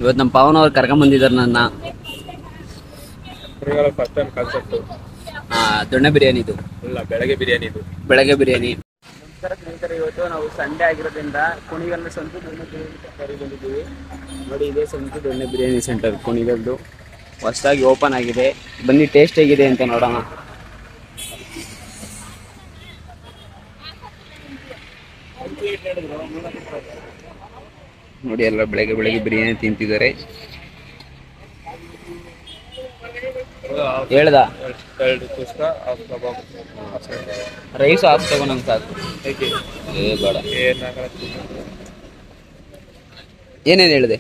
ಇವತ್ತು ನಮ್ಮ ಪಾವನ ಅವ್ರು ಕರ್ಕೊಂಡ್ ಬಂದಿದ್ದಾರೆ ನನ್ನ ದೊಣ್ಣೆ ಬಿರಿಯಾನಿ ಇದು ಬೆಳಗ್ಗೆ ಬಿರಿಯಾನಿ ಇದು ಬೆಳಗ್ಗೆ ಬಿರಿಯಾನಿ. ನಮಸ್ಕಾರ ಸ್ನೇಹಿತರೆ, ಇವತ್ತು ನಾವು ಸಂಡೇ ಆಗಿರೋದ್ರಿಂದ ಕುಣಿಗಲ್ ಸಂತು ದೊಣ್ಣೆ ಬಿರಿಯಾನಿ ಸೆಂಟರ್ಗೆ ಬಂದಿದ್ದೀವಿ. ನೋಡಿ, ಇದೇ ಸಂತು ದೊಣ್ಣೆ ಬಿರಿಯಾನಿ ಸೆಂಟರ್ ಕುಣಿಗಲ್ದು ಹೊಸದಾಗಿ ಓಪನ್ ಆಗಿದೆ. ಬನ್ನಿ ಟೇಸ್ಟ್ ಹೇಗಿದೆ ಅಂತ ನೋಡೋಣ. ನೋಡಿ, ಎಲ್ಲ ಬೆಳಗ್ಗೆ ಬೆಳಗ್ಗೆ ಬಿರಿಯಾನಿ ತಿಂತಿದ್ದಾರೆ. ಹೇಳ್ದ ರೈಸ್ ಹಾಫ್ ತಗೊಂಡ್ ಸಾಕು. ಬೇಡ, ಏನೇನು ಹೇಳಿದೆ?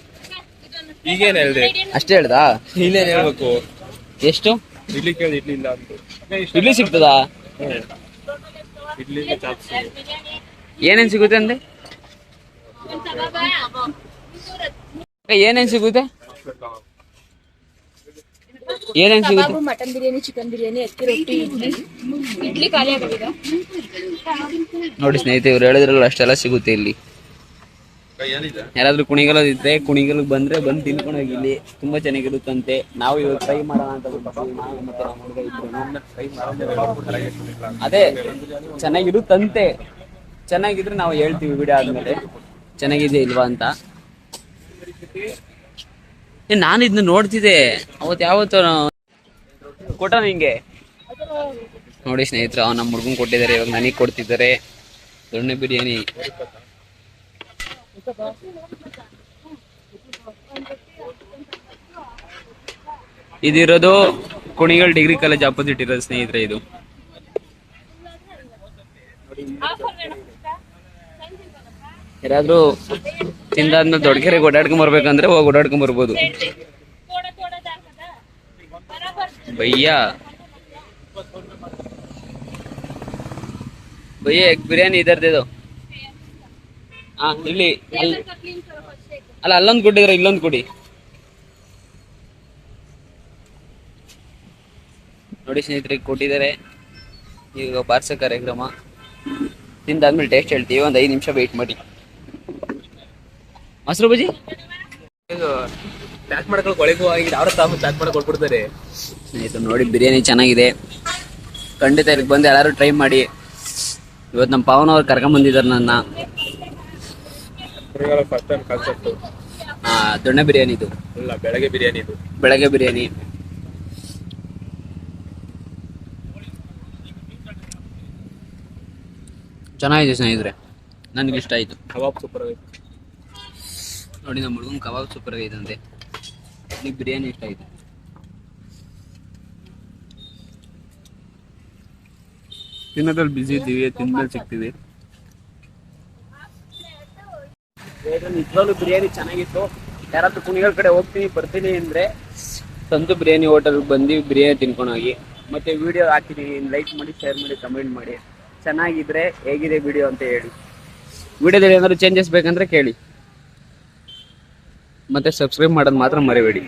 ಈಗೇನು ಹೇಳಿದೆ? ಅಷ್ಟೇ ಹೇಳ್ದಾ? ಇನ್ನೇನು ಹೇಳ್ಬೇಕು? ಎಷ್ಟು ಇಡ್ಲಿ ಕೇಳಿ, ಇಡ್ಲಿ ಇಲ್ಲ ಅಂತ. ಇಡ್ಲಿ ಸಿಗ್ತದಾ? ಇಡ್ಲಿ ಏನೇನ್ ಸಿಗುತ್ತೆ ಅಂದೆ? ಏನೇನ್ ಸಿಗುತ್ತೆ? ಏನೇನ್ ಸಿಗುತ್ತೆ? ಮಟನ್ ಬಿರಿಯಾನಿ, ಚಿಕನ್ ಬಿರಿಯಾನಿ, ಅಕ್ಕಿ ರೊಟ್ಟಿ, ಇಡ್ಲಿ ಖಾಲಿ ಆಗಿದೆ. ನೋಡಿ ಸ್ನೇಹಿತರೆ, ಇವ್ರು ಹೇಳಿದ್ರಲ್ಲ ಅಷ್ಟೆಲ್ಲ ಸಿಗುತ್ತೆ ಇಲ್ಲಿ. ಯಾರಾದ್ರೂ ಕುಣಿಗಲ್ ಇದ್ರೆ ಕುಣಿಗಲ್ಗೆ ಬಂದ್ರೆ ಬಂದು ತಿನ್ಕೊಂಡು ಹೋಗಿ. ಇಲ್ಲಿ ತುಂಬಾ ಚೆನ್ನಾಗಿರುತ್ತಂತೆ. ನಾವು ಇವಾಗ ಟ್ರೈ ಮಾಡೋಣ ಅಂತ ಅದೇ ಚೆನ್ನಾಗಿರುತ್ತಂತೆ. ಚೆನ್ನಾಗಿದ್ರೆ ನಾವು ಹೇಳ್ತೀವಿ ವಿಡಿಯೋ ಆದ್ಮೇಲೆ ಚೆನ್ನಾಗಿದೆ ಇಲ್ವಾ ಅಂತ. ನಾನು ಇದನ್ನ ನೋಡ್ತಿದ್ದೆ ಯಾವತ್ತು ಕೊಟ್ಟ ನಿಂಗೆ. ನೋಡಿ ಸ್ನೇಹಿತರೆ, ಅವ್ನು ನಮ್ಮ ಹುಡುಗನ್ ಕೊಟ್ಟಿದ್ದಾರೆ, ಇವಾಗ ನನಗೆ ಕೊಡ್ತಿದ್ದಾರೆ ದೊಣ್ಣೆ ಬಿರಿಯಾನಿ. ಇದಿರೋದು ಕುಣಿಗಲ್ ಡಿಗ್ರಿ ಕಾಲೇಜ್ ಆಪೋಸಿಟ್ ಇರೋದು ಸ್ನೇಹಿತರೆ. ಇದು ಯಾರಾದ್ರೂ ತಿಂದಾದ್ಮೇಲೆ ದೊಡ್ಡಕೆರೆಗೆ ಓಡಾಡ್ಕೊಂಡ್ ಬರ್ಬೇಕಂದ್ರೆ ಹೋಗಿ ಓಡಾಡ್ಕೊಂಡ್ ಬರ್ಬೋದು. ಭಯ್ಯ ಭಯ್ಯ ಬಿರಿಯಾನಿ ಇದರ್ದೇದು. ಇಲ್ಲಿ ಅಲ್ಲ, ಅಲ್ಲೊಂದು ಕೊಟ್ಟಿದ್ರೆ ಇಲ್ಲೊಂದು ಕೊಡಿ. ನೋಡಿ ಸ್ನೇಹಿತರೆ, ಕೊಟ್ಟಿದ್ದಾರೆ. ಈಗ ಬಾರ್ಸ ಕಾರ್ಯಕ್ರಮ ತಿಂದಾದ್ಮೇಲೆ ಟೇಸ್ಟ್ ಹೇಳ್ತೀವಿ. ಒಂದು 5 ನಿಮಿಷ ವೆಯ್ಟ್ ಮಾಡಿ. ಮೊಸರು ಬಜ್ಜಿ ಪ್ಯಾಕ್ ಮಾಡ್ಕೊಂಡು ಕೊಳೆಗೂ ಆಗಿದೆ. ಅವ್ರ ತಾವು ಪ್ಯಾಕ್ ಮಾಡಿ ಕೊಟ್ಬಿಡ್ತಾರೆ. ಸ್ನೇಹಿತರು ನೋಡಿ, ಬಿರಿಯಾನಿ ಚೆನ್ನಾಗಿದೆ. ಖಂಡಿತ ಇಲ್ಲಿಗೆ ಬಂದು ಎಲ್ಲರೂ ಟ್ರೈ ಮಾಡಿ. ಇವತ್ತು ನಮ್ಮ ಪಾವನ ಅವ್ರು ಕರ್ಕೊಂಡ್ ಬಂದಿದ್ದಾರೆ ನನ್ನ ಫಸ್ಟ್ ಟೈಮ್ ಕಾನ್ಸೆಪ್ಟ್. ದೊಣ್ಣೆ ಬಿರಿಯಾನಿ ಇದು ಬೆಳಗ್ಗೆ ಬಿರಿಯಾನಿ ಇದು ಬೆಳಗ್ಗೆ ಬಿರಿಯಾನಿ. ಚೆನ್ನಾಗಿದೆ ಸ್ನೇಹಿತರೆ, ನನಗೆ ಇಷ್ಟ ಆಯ್ತು. ಕಬಾಬ್ ಸೂಪರ್ ಆಗೈತೆ. ನೋಡಿ, ನಮ್ಮ ಹುಡುಗನ್ ಕಬಾಬ್ ಸೂಪರ್ ಆಗೈತಂತೆ. ನನಗೆ ಬಿರಿಯಾನಿ ಇಷ್ಟ ಆಯ್ತು. ತಿನ್ನೋದ್ರಲ್ಲಿ ಬಿಸಿ ಇದ್ದೀವಿ, ತಿಂದ್ಮೇಲೆ ಸಿಗ್ತೀವಿ. ನಿಜವಾಗ್ಲೂ ಬಿರಿಯಾನಿ ಚೆನ್ನಾಗಿತ್ತು. ಯಾರಾದ್ರೂ ಕುಣಿಗಲ್ ಕಡೆ ಹೋಗ್ತೀನಿ ಬರ್ತೀನಿ ಅಂದ್ರೆ ಸಂತು ಬಿರಿಯಾನಿ ಹೋಟೆಲ್ಗೆ ಬಂದು ಬಿರಿಯಾನಿ ತಿನ್ಕೊಂಡು ಹೋಗಿ. ಮತ್ತೆ ವಿಡಿಯೋ ಹಾಕಿದೀನಿ, ಲೈಕ್ ಮಾಡಿ, ಶೇರ್ ಮಾಡಿ, ಕಮೆಂಟ್ ಮಾಡಿ. ಚೆನ್ನಾಗಿದ್ರೆ ಹೇಗಿದೆ ವಿಡಿಯೋ ಅಂತ ಹೇಳಿ. ವಿಡಿಯೋದಲ್ಲಿ ಏನಾದ್ರು ಚೇಂಜಸ್ ಬೇಕಂದ್ರೆ ಕೇಳಿ. ಮತ್ತೆ ಸಬ್ಸ್ಕ್ರೈಬ್ ಮಾಡೋದು ಮಾತ್ರ ಮರಿಬೇಡಿ.